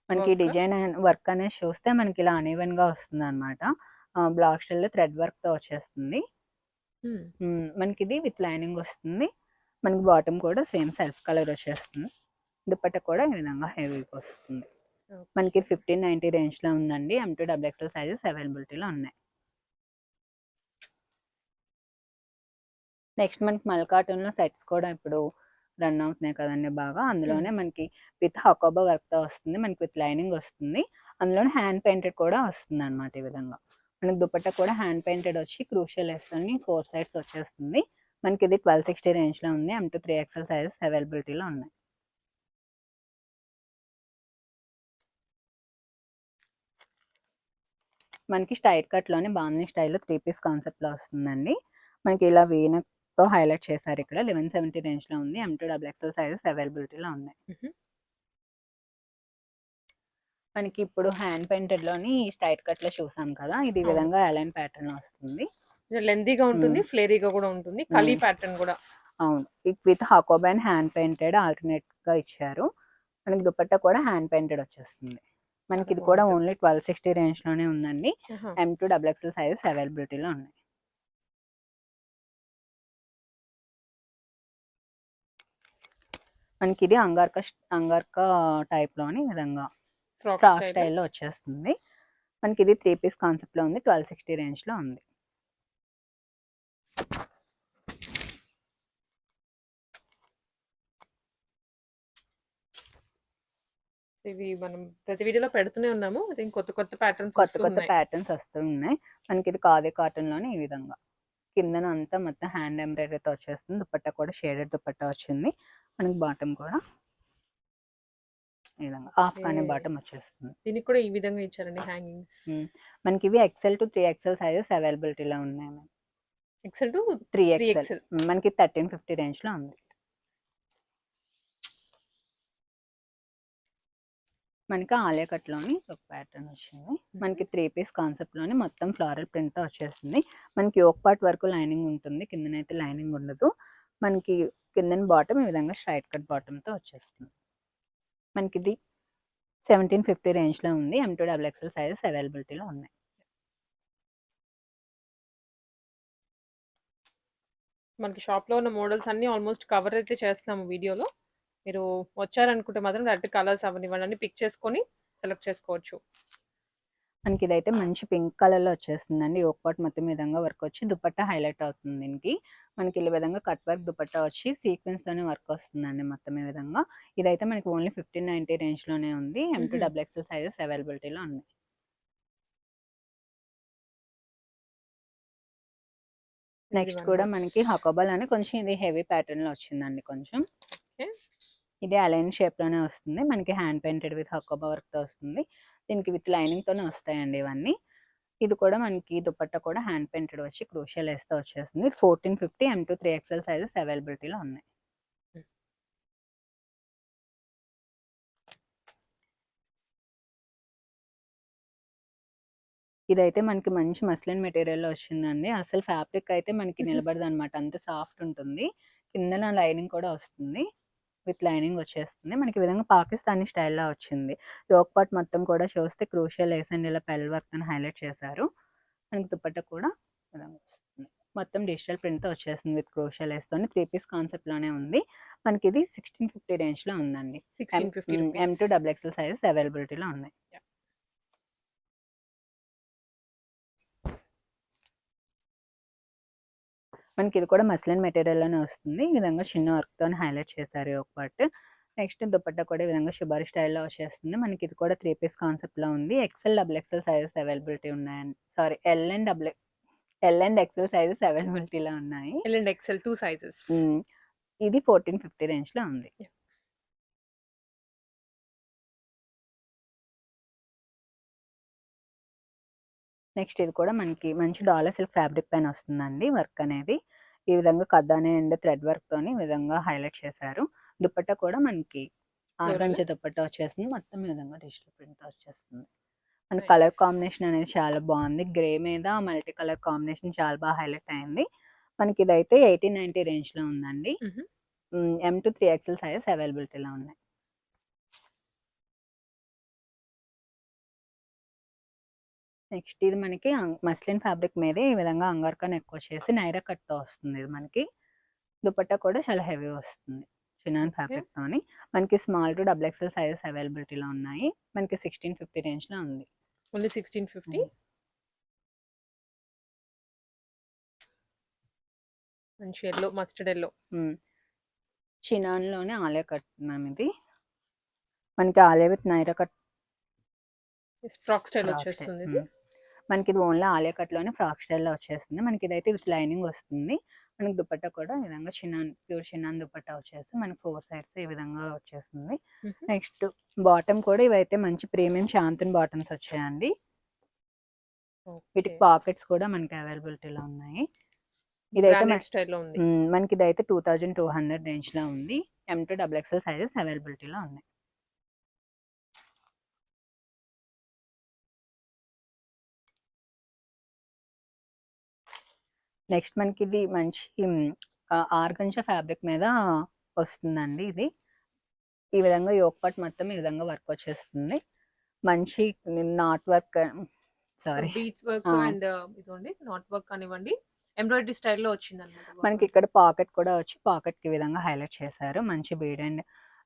మనకి డిజైన్ వర్క్ అనేది చూస్తే మనకి ఇలా అనీవెన్గా వస్తుంది అనమాట. బ్లాక్ స్టైల్లో థ్రెడ్ వర్క్తో వచ్చేస్తుంది. మనకి ఇది విత్ లైనింగ్ వస్తుంది. మనకి బాటమ్ కూడా సేమ్ సెల్ఫ్ కలర్ వచ్చేస్తుంది. దుపట్టా కూడా ఈ విధంగా హెవీగా వస్తుంది. మనకి 1590 రేంజ్లో ఉందండి. M2 XXL సైజెస్ అవైలబిలిటీలో ఉన్నాయి. నెక్స్ట్ మనకి మల్ కాటన్లో సెట్స్ కూడా ఇప్పుడు రన్ అవుతున్నాయి కదండి బాగా. అందులోనే మనకి విత్ హకోబా వర్క్తో వస్తుంది. మనకి విత్ లైనింగ్ వస్తుంది. అందులోనే హ్యాండ్ పెయింటెడ్ కూడా వస్తుంది అనమాట. ఈ విధంగా మనకి దుపట్టా కూడా హ్యాండ్ పెయింటెడ్ వచ్చి క్రూషియల్ వేసుకొని 4 సైడ్స్ వచ్చేస్తుంది. మనకి ఇది 1260 రేంజ్లో ఉంది. M2 3XL సైజెస్ అవైలబిలిటీలో ఉన్నాయి. మనకి స్ట్రైట్ కట్లోనే బాందిని స్టైల్లో 3 పీస్ కాన్సెప్ట్లో వస్తుందండి. మనకి ఇలా వీనక్తో హైలైట్ చేశారు. ఇక్కడ 1170 రేంజ్లో ఉంది. M2 XXL సైజెస్ అవైలబిలిటీలో ఉన్నాయి. మనకి ఇప్పుడు హ్యాండ్ పెయింటెడ్లోని స్ట్రైట్ కట్లో చూసాం కదా, ఇది ఈ విధంగా అలైన్ ప్యాటర్న్ వస్తుంది. లెందీగా ఉంటుంది, ఫ్లేరీగా కూడా ఉంటుంది, కలీ ప్యాటర్న్ కూడా. అవును, విత్ హాకోబైన్ హ్యాండ్ పెయింటెడ్ ఆల్టర్నేట్ గా ఇచ్చారు. మనకి దుపట్టా కూడా హ్యాండ్ పెయింటెడ్ వచ్చేస్తుంది. మనకి ఇది కూడా ఓన్లీ 1260 రేంజ్ లోనే ఉందండి. M2 XXL సైజెస్ అవైలబిలిటీలో ఉన్నాయి. మనకి ఇది అంగార్కా టైప్ లోని విధంగా ఫ్రాక్ స్టైల్లో వచ్చేస్తుంది. మనకి ఇది 3 పీస్ కాన్సెప్ట్ లో ఉంది. 1260 రేంజ్ లో ఉంది. ఇవి మనం ప్రతి వీడియోలో పెడుతూనే ఉన్నాము. కొత్త కొత్త ప్యాటర్న్స్ వస్తూ ఉన్నాయి. మనకి ఇది కాదే కాటన్ లోనే ఈ విధంగా కిందన అంతా మొత్తం హ్యాండ్ ఎంబ్రాయిడరీతో వచ్చేస్తుంది. దుపట్టా కూడా షేడెడ్ దుపట్టా వచ్చింది. మనకి బాటమ్ కూడా ఈ విధంగా హాఫ్ కానీ బాటమ్ వచ్చేస్తుంది. దీనికి కూడా ఈ విధంగా ఇచ్చారండి హ్యాంగింగ్స్. మనకి ఇవి XL to 3XL సైజెస్ అవైలబిలిటీలో ఉన్నాయి. XL to 3XL మనకి 1350 రేంజ్ లో ఉంది. మనకి ఆలియా కట్లోని ఒక ప్యాటర్న్ వచ్చింది. మనకి 3 పీస్ కాన్సెప్ట్లోని మొత్తం ఫ్లోరల్ ప్రింట్తో వచ్చేస్తుంది. మనకి యోక్ పార్ట్ వరకు లైనింగ్ ఉంటుంది, కిందనైతే లైనింగ్ ఉండదు. మనకి కిందన బాటమ్ ఈ విధంగా స్ట్రైట్ కట్ బాటమ్తో వచ్చేస్తుంది. మనకి ఇది 1750 రేంజ్లో ఉంది. M2 XXL సైజెస్ అవైలబిలిటీలో ఉన్నాయి. మనకి షాప్లో ఉన్న మోడల్స్ అన్నీ ఆల్మోస్ట్ కవర్ అయితే చేస్తున్నాము వీడియోలో. మీరు వచ్చారనుకుంటే మాత్రం డైరెక్ట్ కలర్స్ అవన్నీ పిక్ చేసుకొని సెలెక్ట్ చేసుకోవచ్చు. మనకి ఇదైతే మంచి పింక్ కలర్లో వచ్చేస్తుందండి. యోక్ పార్ట్ మొత్తం విధంగా వర్క్ వచ్చి దుపట్టా హైలైట్ అవుతుంది. దీనికి మనకి ఈ విధంగా కట్ వర్క్ దుపట్టా వచ్చి సీక్వెన్స్లోనే వర్క్ వస్తుందండి మొత్తం ఈ విధంగా. ఇదైతే మనకి ఓన్లీ 1590 రేంజ్లోనే ఉంది. M2 XXL సైజెస్ అవైలబిలిటీలో ఉన్నాయి. నెక్స్ట్ కూడా మనకి హకోబాల్ అని కొంచెం ఇది హెవీ ప్యాటర్న్ లో వచ్చిందండి. కొంచెం ఇది అలైన్ షేప్ లోనే వస్తుంది. మనకి hand painted with Hakoba work తో వస్తుంది. దీనికి విత్ లైనింగ్ తోనే వస్తాయండి ఇవన్నీ. ఇది కూడా మనకి దుపట్టా కూడా హ్యాండ్ పెయింటెడ్ వచ్చి క్రూషియల్ వేస్తే వచ్చేస్తుంది. 1450 M2 3XL సైజెస్ అవైలబిలిటీలో ఉన్నాయి. ఇదైతే మనకి మంచి మస్లిన్ మెటీరియల్లో వచ్చిందండి. అసలు ఫ్యాబ్రిక్ అయితే మనకి నిలబడదు అనమాట, అంత సాఫ్ట్ ఉంటుంది. కిందన లైనింగ్ కూడా వస్తుంది, విత్ లైనింగ్ వచ్చేస్తుంది. మనకి ఈ విధంగా పాకిస్తానీ స్టైల్లో వచ్చింది. యోక్ పార్ట్ మొత్తం కూడా చూస్తే క్రూషియల్ లేస్ అండ్ ఇలా పెల్ వర్క్ అని హైలైట్ చేశారు. మనకి దుపట్టా కూడా మొత్తం డిజిటల్ ప్రింట్తో వచ్చేస్తుంది విత్ క్రూషియల్ లేస్తోని. 3 పీస్ కాన్సెప్ట్లోనే ఉంది. మనకి ఇది 1650 రేంజ్లో ఉందండి. M2 XXL సైజెస్ అవైలబిలిటీలో ఉన్నాయి. మనకి ఇది కూడా మస్లిన్ మెటీరియల్లోనే వస్తుంది. ఈ విధంగా చిన్న వర్క్తో హైలైట్ చేశారు యోక్ పార్ట్. నెక్స్ట్ దుపట్టా కూడా ఈ విధంగా షిబారి స్టైల్లో వచ్చేస్తుంది. మనకి ఇది కూడా 3 పీస్ కాన్సెప్ట్లో ఉంది. XL XXL సైజెస్ అవైలబిలిటీ ఉన్నాయండి. Sorry, L and XL sizes అవైలబిలిటీలో ఉన్నాయి. L and XL 2 sizes. ఇది 1450 రేంజ్లో ఉంది. నెక్స్ట్ ఇది కూడా మనకి మంచి డాలర్ సిల్క్ ఫ్యాబ్రిక్ పైన వస్తుందండి వర్క్ అనేది. ఈ విధంగా కద్దానే అండ్ థ్రెడ్ వర్క్ తోని ఈ విధంగా హైలైట్ చేశారు. దుపట్టా కూడా మనకి ఆరెంజ్ దుపట్టా వచ్చేస్తుంది. మొత్తం ఈ విధంగా డిజిటల్ ప్రింట్ వచ్చేస్తుంది. మన కలర్ కాంబినేషన్ అనేది చాలా బాగుంది. గ్రే మీద మల్టీ కలర్ కాంబినేషన్ చాలా బాగా హైలైట్ అయింది. మనకి ఇదైతే 1890 రేంజ్లో ఉందండి. M2 3XL సైజెస్ అవైలబిలిటీలో ఉన్నాయి. నెక్స్ట్ ఇది మనకి మస్లిన్ ఫ్యాబ్రిక్ మీదే ఈ విధంగా అంగార్కా నెక్ వచ్చేసి నైరా కట్తో వస్తుంది. ఇది మనకి దుపట్టా కూడా చాలా హెవీ వస్తుంది చినాన్ ఫ్యాబ్రిక్ తోని. మనకి స్మాల్ టు XXL సైజెస్ అవైలబిలిటీలో ఉన్నాయి. మనకి 1650 రేంజ్లో ఉంది. ఓన్లీ 1650. మంచి ఎల్లో, మస్టర్డ్ ఎల్లో. చినాన్లోనే ఆలియా కట్ మ్యామ్ ఇది. మనకి Alia with Naira cut frock style frock style. వచ్చేస్తుంది ఇది. మనకి ఇది ఓన్లీ ఆలియా కట్‌లోనే ఫ్రాక్ స్టైల్‌లో వచ్చేస్తుంది. మనకి ఇదైతే విత్ లైనింగ్ వస్తుంది. మనకి దుపట్టా కూడా ఈ విధంగా చినాన్ ప్యూర్ చినాన్ దుపట్టా వచ్చేసి మనకి 4 సైడ్స్ ఈ విధంగా వచ్చేస్తుంది. నెక్స్ట్ బాటమ్ కూడా ఇవైతే మంచి ప్రీమియం శాంతన్ బాటమ్స్ వచ్చాయండి. వీటికి పాకెట్స్ కూడా మనకి అవైలబిలిటీలో ఉన్నాయి. ఇదైతే స్టైల్లో ఉంది. మనకి ఇదైతే 2200 రేంజ్‌లో ఉంది. M2 XXL సైజెస్ అవైలబిలిటీలో ఉన్నాయి. నెక్స్ట్ మనకి ఇది మంచి ఆర్గంజా ఫ్యాబ్రిక్ మీద వస్తుందండి ఇది. ఈ విధంగా యోక్ పార్ట్ మొత్తం ఈ విధంగా వర్క్ వచ్చేస్తుంది. మంచి not work sorry beads work and ఇదండి నాట్ వర్క్ కానివ్వండి ఎంబ్రాయిడరీ స్టైల్లో వచ్చిందన్నమాట. మనకి ఇక్కడ పాకెట్ కూడా వచ్చి పాకెట్‌కి ఈ విధంగా హైలైట్ చేశారు. మంచి బీడ్ అండ్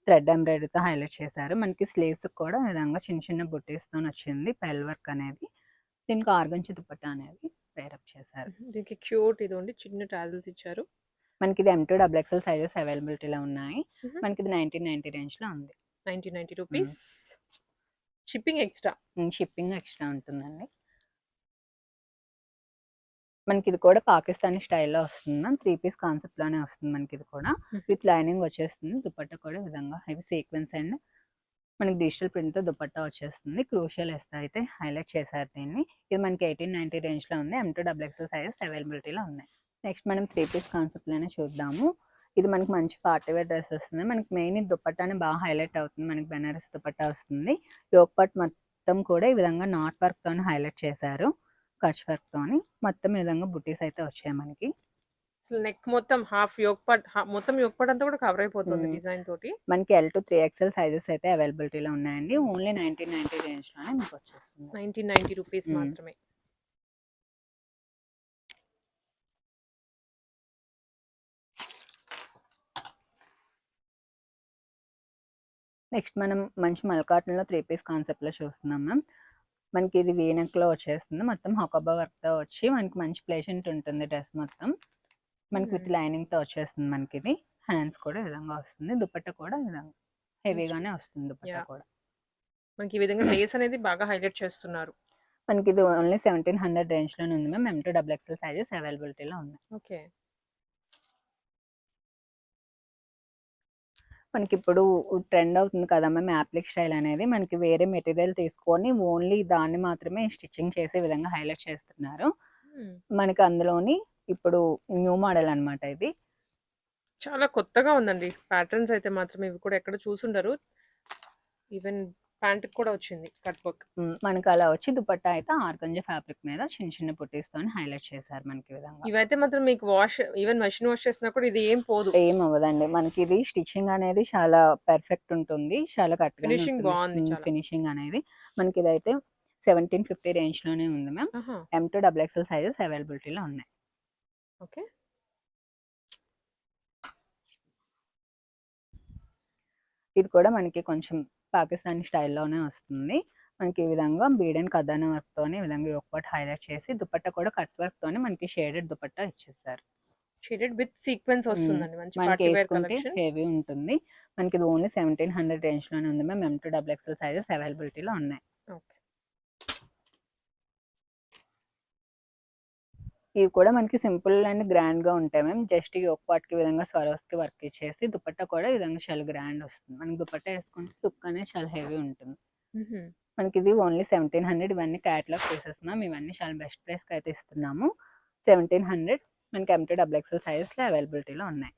థ్రెడ్ ఎంబ్రాయిడరీతో హైలైట్ చేశారు. మనకి స్లీవ్స్‌కి కూడా ఈ విధంగా చిన్న చిన్న బుట్టీస్‌తోని వచ్చింది పెల్ వర్క్ అనేది. దీనికి ఆర్గంజా దుపట్టా అనేది పేరప్ చేశారు. దీనికి క్యూట్ ఇదండి చిన్న టాజిల్స్ ఇచ్చారు. మనకి ఇది M2 XXL సైజెస్ అవైలబిలిటీలో ఉన్నాయి. మనకి ఇది 1990 రేంజ్‌లో ఉంది. 1990 rupees. Shipping extra. Shipping extra ఉంటుందండి. మనకి ఇది కూడా పాకిస్తానీ స్టైల్‌లో వస్తుంది మ్యామ్. 3 పీస్ కాన్సెప్ట్‌లోనే వస్తుంది మనకి ఇది కూడా. విత్ లైనింగ్ వచ్చేస్తుంది. దుపట్టా కూడా ఈ విధంగా హెవీ సీక్వెన్స్ అండ్ మనకి డిజిటల్ ప్రింట్‌తో దుపట్టా వచ్చేస్తుంది. క్రూషియల్ ఎస్తా అయితే హైలైట్ చేశారు దీన్ని. ఇది మనకి 1890 రేంజ్‌లో ఉంది. M2 XXL సైజెస్ అవైలబిలిటీలో ఉన్నాయి. నెక్స్ట్ మనం 3 పీస్ కాన్సెప్ట్‌లోనే చూద్దాము. ఇది మనకి మంచి పార్టీ వేర్ డ్రెస్ వస్తుంది. మనకి మెయిన్ ఇది దుపట్టానే బాగా హైలైట్ అవుతుంది. మనకి బెనారస్ దుపట్టా వస్తుంది. యోక్ పార్ట్ మొత్తం కూడా ఈ విధంగా నాట్ వర్క్‌తోని హైలైట్ చేశారు. కచ్ వర్క్‌తోని మొత్తం ఈ విధంగా బుట్టీస్ అయితే వచ్చాయి మనకి. అసలు నెక్ మొత్తం హాఫ్ యోక్ పార్ట్ మొత్తం యోక్ పార్ట్ అంతా కూడా కవర్ అయిపోతుంది డిజైన్ తోటి. మనకి L to 3XL సైజెస్ అయితే అవైలబిలిటీలో ఉన్నాయండి. ఓన్లీ 1990 రేంజ్‌లోనే మీకు వచ్చేస్తుంది. 1990 రూపీస్ మాత్రమే. నెక్స్ట్ మనం మంచి మల్కాటన్‌లో 3 పీస్ కాన్సెప్ట్‌లో చూస్తున్నాం మ్యామ్. మనకి ఇది వీ నెక్‌లో వచ్చేస్తుంది. మొత్తం హొకబా వర్క్‌తో వచ్చి మనకి మంచి ప్లేసెంట్ ఉంటుంది డ్రెస్ మొత్తం. మనకి విత్ లైనింగ్‌తో వచ్చేస్తుంది మనకి ఇది. హ్యాండ్స్ కూడా ఈ విధంగా వస్తుంది. దుపట్టా కూడా ఈ విధంగా హెవీగానే వస్తుంది దుపట్టా కూడా. మనకి ఈ విధంగా లేస్ అనేది బాగా హైలైట్ చేస్తున్నారు. మనకి ఇది ఓన్లీ 1700 రేంజ్‌లోనే ఉంది మ్యామ్. M2 XXL సైజెస్ అవైలబిలిటీలో ఉన్నాయి. ఓకే. మనకిప్పుడు ట్రెండ్ అవుతుంది కదా మ్యామ్ యాప్లిక్ స్టైల్ అనేది. మనకి వేరే మెటీరియల్ తీసుకొని ఓన్లీ దాన్ని మాత్రమే స్టిచ్చింగ్ చేసే విధంగా హైలైట్ చేస్తున్నారు. మనకి అందులోని ఇప్పుడు న్యూ మోడల్ అన్నమాట ఇది. చాలా కొత్తగా ఉందండి. ప్యాటర్న్స్ అయితే మాత్రం ఇవి కూడా ఎక్కడ చూసుండరు. ఈవెన్ ప్యాంట్‌కి కూడా వచ్చింది కట్ వర్క్. మనకి అలా వచ్చి దుపట్టా అయితే ఆర్గంజా ఫ్యాబ్రిక్ మీద చిన్న చిన్న బుట్టీస్‌తోని హైలైట్ చేశారు మనకి ఈ విధంగా. ఇవైతే మాత్రం మీకు వాష్ ఈవెన్ మెషిన్ వాష్ చేసినా కూడా ఇది ఏం పోదు. ఏం అవ్వదండి. మనకి ఇది స్టిచ్చింగ్ అనేది చాలా పర్ఫెక్ట్ ఉంటుంది. చాలా కరెక్ట్‌గానే ఫినిషింగ్ బాగుంది ఉంటుంది చాలా. ఫినిషింగ్ అనేది. మనకి ఇదైతే 1750 రేంజ్‌లోనే ఉంది మ్యామ్. M2 XXL సైజెస్ అవైలబిలిటీలో ఉన్నాయి. ఓకే. ఇది కూడా మనకి కొంచెం పాకిస్తానీ స్టైల్‌లోనే వస్తుంది. మనకి ఈ విధంగా బీడ్ అండ్ కథానా వర్క్‌తోని ఈ విధంగా యోక్ పార్ట్ హైలైట్ చేసి దుపట్టా కూడా కట్ వర్క్‌తోని మనకి షేడెడ్ దుపట్టా ఇచ్చేసారు. షేడెడ్ విత్ సీక్వెన్స్ వస్తుందండి. మంచి మనకి పార్టీ వేర్ వేసుకుంటే కలెక్షన్. హెవీ ఉంటుంది. మనకి ఇది ఓన్లీ 1700 రేంజ్‌లోనే ఉంది మ్యామ్. M2 XXL సైజెస్ అవైలబిలిటీలో ఉన్నాయి. ఓకే. ఇవి కూడా మనకి సింపుల్ అండ్ గ్రాండ్‌గా ఉంటాయి మ్యామ్. జస్ట్ యోక్ పార్ట్‌కి ఈ విధంగా స్వరోస్‌కి వర్క్ ఇచ్చేసి దుపట్టా కూడా ఈ విధంగా చాలా గ్రాండ్ వస్తుంది. మనకి దుపట్టా వేసుకుంటే లుక్ అనేది చాలా హెవీ ఉంటుంది. మనకి ఇది ఓన్లీ 1700 ఇవన్నీ క్యాటలాగ్ పీసెస్ మ్యామ్. ఇవన్నీ చాలా బెస్ట్ ప్రైస్‌కి అయితే ఇస్తున్నాము. 1700 మనకి M2 XXL సైజెస్‌లో అవైలబిలిటీలో ఉన్నాయి.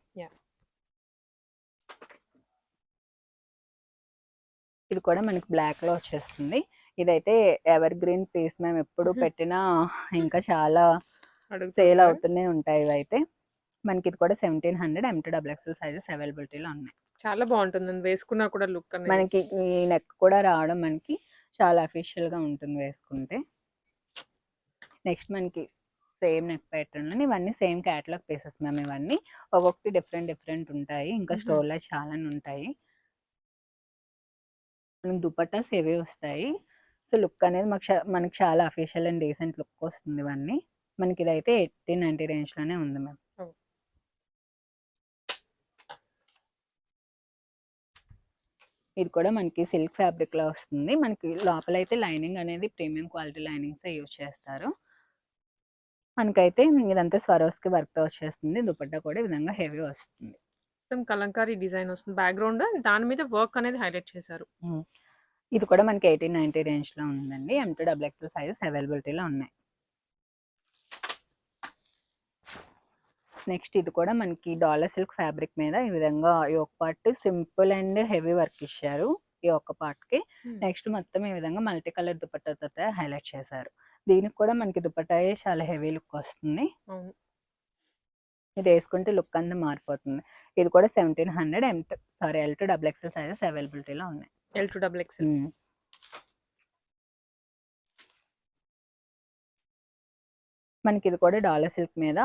ఇది కూడా మనకి బ్లాక్‌లో వచ్చేస్తుంది. ఇదైతే ఎవర్ గ్రీన్ పీస్ మ్యామ్. ఎప్పుడు పెట్టినా ఇంకా చాలా సేల్ అవుతూనే ఉంటాయి ఇవైతే. మనకి ఇది కూడా 1700 M2 XXL సైజెస్ అవైలబిలిటీలో ఉన్నాయి. చాలా బాగుంటుందండి. వేసుకున్నా కూడా లుక్ అనేది. మనకి ఈ నెక్ కూడా రావడం మనకి చాలా అఫీషియల్‌గా ఉంటుంది వేసుకుంటే. నెక్స్ట్ మనకి సేమ్ నెక్ ప్యాటర్న్‌లోని ఇవన్నీ సేమ్ క్యాటలాగ్ పీసెస్ మ్యామ్ ఇవన్నీ. ఒక్కొక్కటి డిఫరెంట్ ఉంటాయి. ఇంకా స్టోర్‌లో చాలానే ఉంటాయి. మనకి దుపట్టాస్ హెవీ వస్తాయి. సో, లుక్ అనేది మనకి చాలా అఫీషియల్ అండ్ డీసెంట్ లుక్ వస్తుంది ఇవన్నీ. మనకి ఇదైతే 1890 రేంజ్‌లోనే ఉంది మ్యామ్. ఇది కూడా మనకి సిల్క్ ఫ్యాబ్రిక్ లో వస్తుంది. మనకి లోపల అయితే లైనింగ్ అనేది ప్రీమియం క్వాలిటీ లైనింగ్స్ యూజ్ చేస్తారు. మనకైతే ఇదంతా స్వరోస్కి వర్క్ తో వచ్చేస్తుంది. దుపట్టా కూడా ఈ విధంగా హెవీ వస్తుంది. మొత్తం కలంకారీ డిజైన్ వస్తుంది బ్యాక్గ్రౌండ్, దాని మీద వర్క్ అనేది హైలైట్ చేశారు. ఇది కూడా మనకి 1890 రేంజ్ లో ఉందండి. M2XXL సైజెస్ అవైలబిలిటీలో ఉన్నాయి. నెక్స్ట్ ఇది కూడా మనకి డాలర్ సిల్క్ ఫ్యాబ్రిక్ మీద ఈ విధంగా ఈ ఒక part simple and heavy work ఇచ్చారు ఈ ఒక్క పార్ట్ కి. నెక్స్ట్ మొత్తం ఈ విధంగా మల్టీ కలర్ దుపట్టాతో హైలైట్ చేశారు. దీనికి కూడా మనకి దుపట్టాయే చాలా హెవీ లుక్ వస్తుంది. ఇది వేసుకుంటే లుక్ అంతా మారిపోతుంది. ఇది కూడా 1700 L2XXL సైజెస్ అవైలబిలిటీలో ఉన్నాయి. L2XXL. మనకి ఇది కూడా డాలర్ సిల్క్ మీద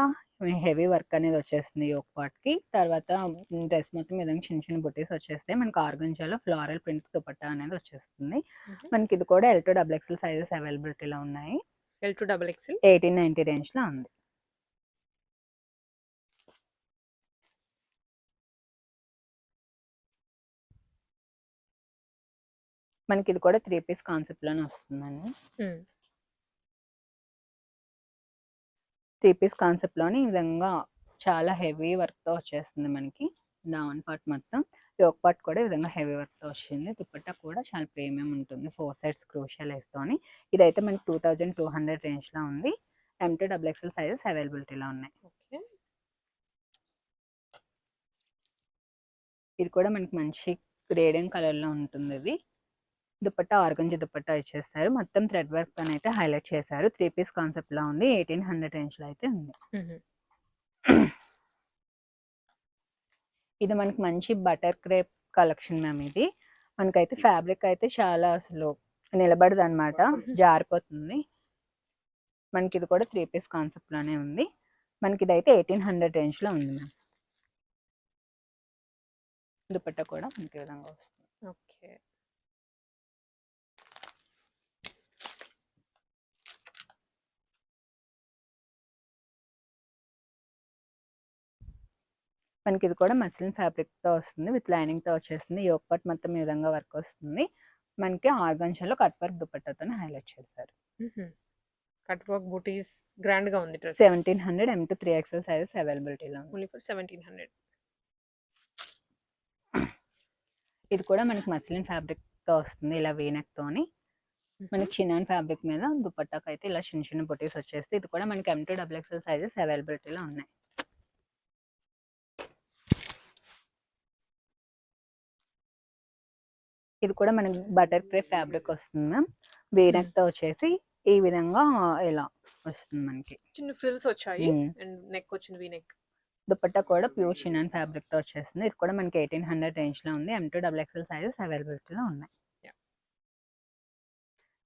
హెవీ వర్క్ అనేది వచ్చేస్తుంది ఈ ఒక పార్ట్ కి. తర్వాత డ్రెస్ మొత్తం విధంగా చిన్న చిన్న బుటీస్ వచ్చేస్తాయి. మనకి ఆర్గంజాలో ఫ్లోరల్ ప్రింట్ దుపట్టా అనేది వచ్చేస్తుంది. మనకి ఇది కూడా L2XXL సైజెస్ అవైలబిలిటీలో ఉన్నాయి. L2XXL 1890 రేంజ్ లో ఉంది. మనకి ఇది కూడా 3 పీస్ కాన్సెప్ట్ లోనే వస్తుందండి. 3 పీస్ కాన్సెప్ట్ లోని ఈ విధంగా చాలా హెవీ వర్క్ తో వచ్చేస్తుంది. మనకి డౌన్ పార్ట్ మొత్తం ఈ ఒక పార్ట్ కూడా ఈ విధంగా హెవీ వర్క్ తో వచ్చింది. దుపట్టా కూడా చాలా ప్రీమియం ఉంటుంది. 4 సైడ్స్ క్రూషియల్ వేస్తోని. ఇదైతే మనకి 2200 రేంజ్ లో ఉంది. M2XXL సైజెస్ అవైలబిలిటీలో ఉన్నాయి. ఇది కూడా మనకి మంచి రేడియం కలర్ లో ఉంటుంది. ఇది దుపట్టా ఆర్గంజా దుపట్టా ఇచ్చేస్తారు. మొత్తం థ్రెడ్ వర్క్ తో అయితే హైలైట్ చేశారు. 3 పీస్ కాన్సెప్ట్ లో ఉంది. 1800 రేంజ్ లో అయితే ఉంది. ఇది మనకి మంచి బటర్ క్రేప్ కలెక్షన్ మ్యామ్. ఇది మనకైతే ఫ్యాబ్రిక్ అయితే చాలా అసలు నిలబడదు అనమాట, జారిపోతుంది. మనకి ఇది కూడా 3 పీస్ కాన్సెప్ట్ లోనే ఉంది. మనకి ఇదైతే 1800 రేంజ్ లో ఉంది మ్యామ్. దుపట్టా కూడా మనకి ఈ విధంగా వస్తుంది. ఓకే. మనకి ఇది కూడా మస్లిన్ ఫ్యాబ్రిక్ తో వస్తుంది. విత్ లైనింగ్ తో వచ్చేస్తుంది. యోక్ పార్ట్ మొత్తం ఈ విధంగా వర్క్ వస్తుంది. మనకి ఆర్గంజాలో కట్ వర్క్ దుపట్టాతో హైలైట్ చేశారు. కట్ వర్క్ బూటీస్ గ్రాండ్ గా ఉంది డ్రెస్. 1700 M2XXL సైజెస్ అవైలబిలిటీలో ఉంది. Only for 1700. ఇది కూడా మనకి మస్లిన్ ఫ్యాబ్రిక్ తో వస్తుంది. ఇలా వీనెక్ తోని మనకి చినాన్ ఫ్యాబ్రిక్ మీద దుపట్టాకి అయితే ఇలా చిన్న చిన్న బుటీస్ వచ్చేస్తే ఇది కూడా మనకి M2XXL సైజెస్ అవైలబిలిటీలో ఉన్నాయి. ఇది కూడా మనకి బటర్ క్రేప్ ఫ్యాబ్రిక్ వస్తుంది మ్యామ్. వీనెక్ తో వచ్చేసి ఈ విధంగా ఇలా వస్తుంది. మనకి చిన్న ఫ్రిల్స్ వచ్చాయి అండ్ నెక్ వచ్చింది వీనెక్. దుపట్టా కూడా ప్యూర్ చినాన్ ఫ్యాబ్రిక్ తో వచ్చేస్తుంది. ఇది కూడా మనకి 1800 రేంజ్ లో ఉంది. M2XXL సైజెస్ అవైలబిలిటీలో ఉన్నాయి.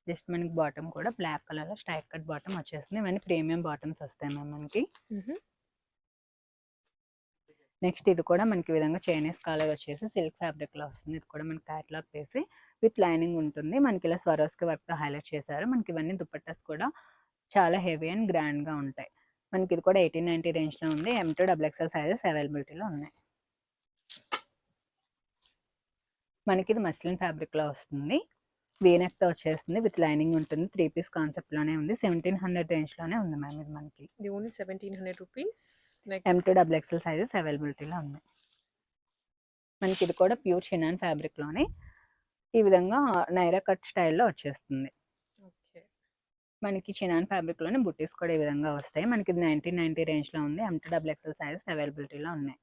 జస్ట్ మనకి బాటమ్ కూడా బ్లాక్ కలర్ లో స్ట్రైక్ కట్ బాటమ్ వచ్చేస్తుంది. ఇవన్నీ ప్రీమియం బాటమ్స్ వస్తాయి మ్యామ్ మనకి. నెక్స్ట్ ఇది కూడా మనకి ఈ విధంగా చైనీస్ కాలర్ వచ్చేసి సిల్క్ ఫ్యాబ్రిక్ లో వస్తుంది. ఇది కూడా మనకి క్యాట్లాగ్ వేసి విత్ లైనింగ్ ఉంటుంది. మనకి ఇలా స్వరోస్కి వర్క్ తో హైలైట్ చేశారు. మనకి ఇవన్నీ దుపట్టాస్ కూడా చాలా హెవీ అండ్ గ్రాండ్ గా ఉంటాయి. మనకి ఇది కూడా 1890 రేంజ్ లో ఉంది. M2XXL సైజెస్ అవైలబిలిటీలో ఉన్నాయి. మనకి ఇది మస్లిన్ ఫ్యాబ్రిక్ లో వస్తుంది. వీనెక్ తో వచ్చేస్తుంది. విత్ లైనింగ్ ఉంటుంది. 3 పీస్ కాన్సెప్ట్ లోనే ఉంది. 1700 రేంజ్ లోనే ఉంది మ్యామ్. ఇది మనకి ఇది ఓన్లీ 1700 రూపీస్. M2XXL సైజెస్ అవైలబిలిటీలో ఉన్నాయి. మనకి ఇది కూడా ప్యూర్ చినాన్ ఫ్యాబ్రిక్ లోనే ఈ విధంగా నైరా కట్ స్టైల్లో వచ్చేస్తుంది. మనకి చినాన్ ఫ్యాబ్రిక్ లోనే బుట్టీస్ కూడా ఈ విధంగా వస్తాయి. మనకి ఇది 1990 రేంజ్ లో ఉంది. M2XXL సైజెస్ అవైలబిలిటీలో ఉన్నాయి.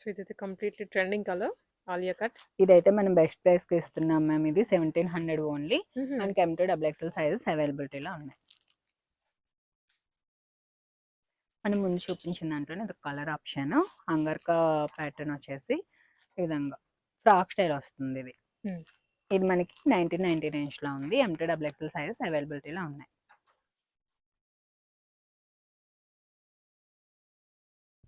సో ఇదైతే completely trending colour Alia cut. ఇదైతే మనం బెస్ట్ ప్రైస్ కి ఇస్తున్నాం మ్యామ్. ఇది 1700 ఓన్లీ. మనకి M2XXL సైజెస్ అవైలబిలిటీలో ఉన్నాయి. మనం ముందు చూపించిన దాంట్లోనే ఇది కలర్ ఆప్షన్. అంగర్కా ప్యాటర్న్ వచ్చేసి ఈ విధంగా ఫ్రాక్ స్టైల్ వస్తుంది. ఇది మనకి 1990 రేంజ్ లో ఉంది. M2XXL సైజెస్ అవైలబిలిటీలో ఉన్నాయి.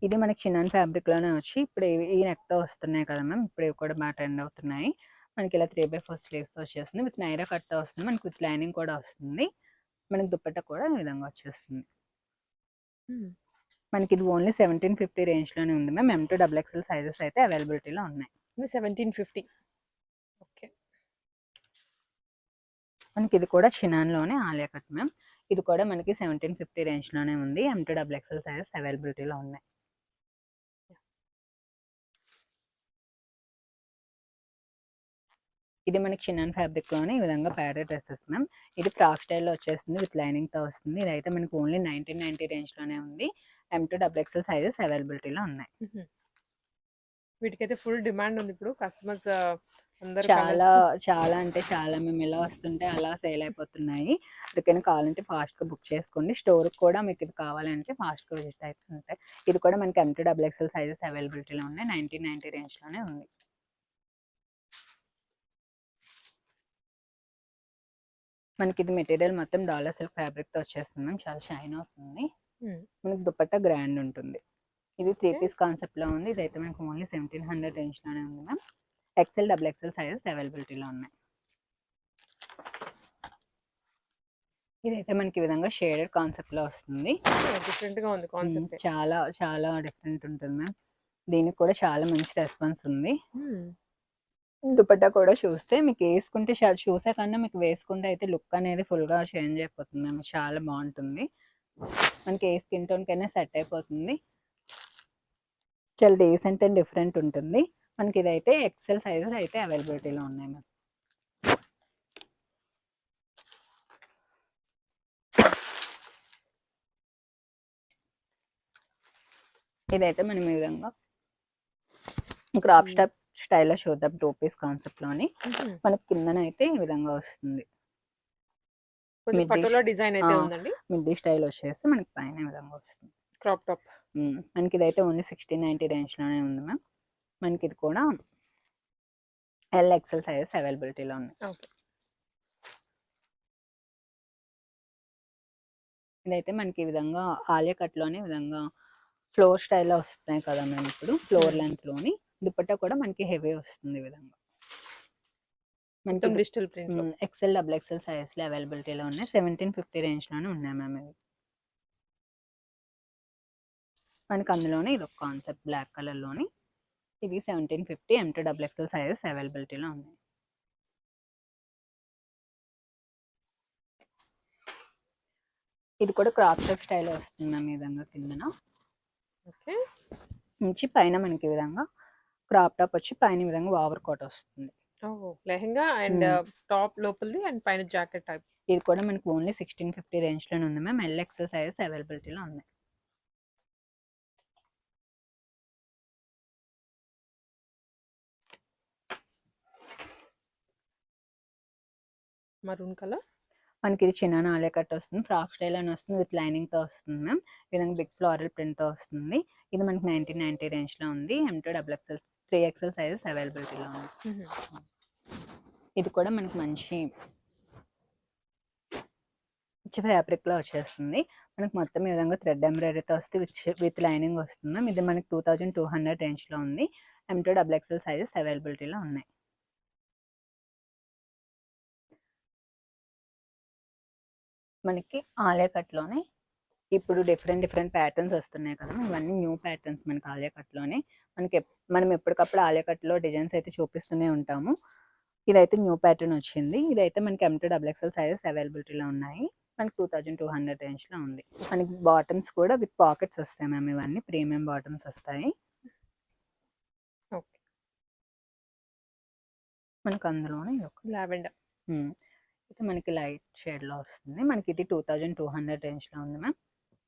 ఇది మనకి చిన్నాన్ ఫ్యాబ్రిక్ లోనే వచ్చి ఇప్పుడు ఈ నెక్ తో వస్తున్నాయి కదా మ్యామ్. ఇప్పుడు ఇవి కూడా బాగా ట్రెండ్ అవుతున్నాయి. మనకి ఇలా 3/4 స్లీవ్స్ తో వచ్చేస్తుంది. విత్ నైరా కట్ తో వస్తుంది. మనకి విత్ లైనింగ్ కూడా వస్తుంది. మనకి దుపట్టా కూడా ఈ విధంగా వచ్చేస్తుంది. మనకి ఇది ఓన్లీ 1750 రేంజ్లోనే ఉంది మ్యామ్. M2 XXL సైజెస్ అయితే అవైలబిలిటీలో ఉన్నాయి. 1750. ఓకే. మనకి ఇది కూడా చినాన్లోనే ఆలియా కట్ మ్యామ్. ఇది కూడా మనకి 1750 రేంజ్లోనే ఉంది. M2 XXL సైజెస్ అవైలబిలిటీలో ఉన్నాయి. ఇది మనకి చినాన్ ఫ్యాబ్రిక్లోనే ఈ విధంగా ప్యాడెడ్ డ్రెస్సెస్ మ్యామ్. ఇది ఫ్రాక్ స్టైల్లో వచ్చేస్తుంది, విత్ లైనింగ్తో వస్తుంది. ఇదైతే మనకి ఓన్లీ 1990 రేంజ్లోనే ఉంది. M2 XXL సైజెస్ అవైలబిలిటీలో ఉన్నాయి. వీటికైతే ఫుల్ డిమాండ్ ఉంది ఇప్పుడు. కస్టమర్స్ అందరూ చాలా అంటే చాలా మేము ఇలా వస్తుంటే అలా సేల్ అయిపోతున్నాయి. అందుకని కావాలంటే ఫాస్ట్గా బుక్ చేసుకోండి. స్టోర్కి కూడా మీకు ఇది కావాలంటే ఫాస్ట్గా విజిట్ అవుతుంటాయి. ఇది కూడా మనకి M2 XXL సైజెస్ అవైలబిలిటీలో ఉన్నాయి. 1990 రేంజ్లోనే ఉంది. మనకి ఇది మెటీరియల్ మొత్తం డాలర్ సిల్క్ ఫ్యాబ్రిక్తో వచ్చేస్తుంది మ్యామ్. చాలా షైన్ అవుతుంది. మనకి దుపట్టా గ్రాండ్ ఉంటుంది. ఇది 3 పీస్ కాన్సెప్ట్లో ఉంది. ఇదైతే మనకి ఓన్లీ 1700 రేంజ్లోనే ఉంది మ్యామ్. XL XXL సైజెస్ అవైలబిలిటీలో ఉన్నాయి. ఇదైతే మనకి ఈ విధంగా షేడెడ్ కాన్సెప్ట్లో వస్తుంది. డిఫరెంట్గా ఉంది కాన్సెప్ట్. చాలా చాలా డిఫరెంట్ ఉంటుంది మ్యామ్. దీనికి కూడా చాలా మంచి రెస్పాన్స్ ఉంది. దుపట్టా కూడా చూస్తే మీకు వేసుకుంటే చూసే కన్నా మీకు వేసుకుంటే అయితే లుక్ అనేది ఫుల్గా చేంజ్ అయిపోతుంది మ్యామ్. చాలా బాగుంటుంది. మనకి ఏ స్కిన్ టోన్ కైనా సెట్ అయిపోతుంది. చాలా డీసెంట్ అండ్ డిఫరెంట్ ఉంటుంది. మనకి ఇదైతే ఎక్సెల్ సైజెస్ అయితే అవైలబిలిటీలో ఉన్నాయి మ్యామ్. ఇదైతే మనం ఈ విధంగా క్రాప్ స్టాప్ స్టైల్లో చూద్దాం. 2 పీస్ కాన్సెప్ట్లోని మనకి కిందనైతే ఈ విధంగా వస్తుంది. డిజైన్ అయితే ఉందండి. మిడ్డీ స్టైల్ వచ్చేసి మనకి పైన ఈ విధంగా వస్తుంది. Crop top. మనకి ఇదైతే ఓన్లీ 1690 రేంజ్లోనే ఉంది మ్యామ్. మనకి ఇది కూడా LXL సైజెస్ అవైలబిలిటీలో ఉంది. ఇదైతే మనకి ఈ విధంగా ఆలియా కట్లోనే ఈ విధంగా ఫ్లోర్ స్టైల్లో వస్తున్నాయి కదా మ్యామ్. ఇప్పుడు ఫ్లోర్ లెంత్లోని దుపట్టా కూడా మనకి హెవీ వస్తుంది ఈ విధంగా. మనకి డిజిటల్ ప్రింట్ XL XXL సైజెస్లో అవైలబిలిటీలో ఉన్నాయి. 1750 రేంజ్లోనే ఉన్నాయి మ్యామ్. ఇవి మనకి అందులోనే ఇది ఒక కాన్సెప్ట్ బ్లాక్ కలర్లోని. ఇది 1750 M2 XXL సైజెస్ అవైలబిలిటీలో ఉన్నాయి. ఇది కూడా క్రాప్ టాప్ స్టైల్లో వస్తుంది మ్యామ్. ఈ విధంగా కిందన నుంచి పైన మనకి ఈ విధంగా క్రాప్ టాప్ వచ్చి పైన ఈ విధంగా ఓవర్ కోట్ వస్తుంది. లెహంగా అండ్ టాప్ లోపలిది అండ్ పైన జాకెట్ టైప్. ఇది కూడా మనకి ఓన్లీ 1650 రేంజ్లోనే ఉంది మ్యామ్. LXL సైజెస్ అవైలబిలిటీలో ఉన్నాయి. Maroon colour. మనకి ఇది చిన్న ఆలియా కట్ వస్తుంది. ఫ్రాక్ స్టైల్ అని వస్తుంది, విత్ లైనింగ్తో వస్తుంది మ్యామ్. ఈ విధంగా బిగ్ ఫ్లోరల్ ప్రింట్తో వస్తుంది. ఇది మనకి 1990 రేంజ్లో ఉంది. M2 XXL 3XL సైజెస్ అవైలబిలిటీలో ఉంది. ఇది కూడా మనకి మంచి ఫ్యాబ్రిక్లో వచ్చేస్తుంది. మనకి మొత్తం ఈ విధంగా థ్రెడ్ ఎంబ్రాయిడరీతో వస్తే విత్ లైనింగ్ వస్తుంది మ్యామ్. ఇది మనకి 2200 రేంజ్లో ఉంది. M2 XXL సైజెస్ అవైలబిలిటీలో ఉన్నాయి. మనకి ఆలియా కట్లోనే ఇప్పుడు డిఫరెంట్ ప్యాటర్న్స్ వస్తున్నాయి కదా. ఇవన్నీ న్యూ ప్యాటర్న్స్ మనకి ఆలియా కట్లోనే. మనం ఎప్పటికప్పుడు ఆలియా కట్లో డిజైన్స్ అయితే చూపిస్తూనే ఉంటాము. ఇదైతే న్యూ ప్యాటర్న్ వచ్చింది. ఇదైతే మనకి M2 XXL సైజెస్ అవైలబిలిటీలో ఉన్నాయి. మనకి 2200 రేంజ్లో ఉంది. మనకి బాటమ్స్ కూడా విత్ పాకెట్స్ వస్తాయి మ్యామ్. ఇవన్నీ ప్రీమియం బాటమ్స్ వస్తాయి. మనకి అందులోనే లావెండర్ అయితే మనకి లైట్ షేడ్లో వస్తుంది. మనకి ఇది 2200 రేంజ్లో ఉంది మ్యామ్.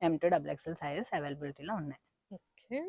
M2 XXL సైజెస్ అవైలబిలిటీలో ఉన్నాయి. ఓకే.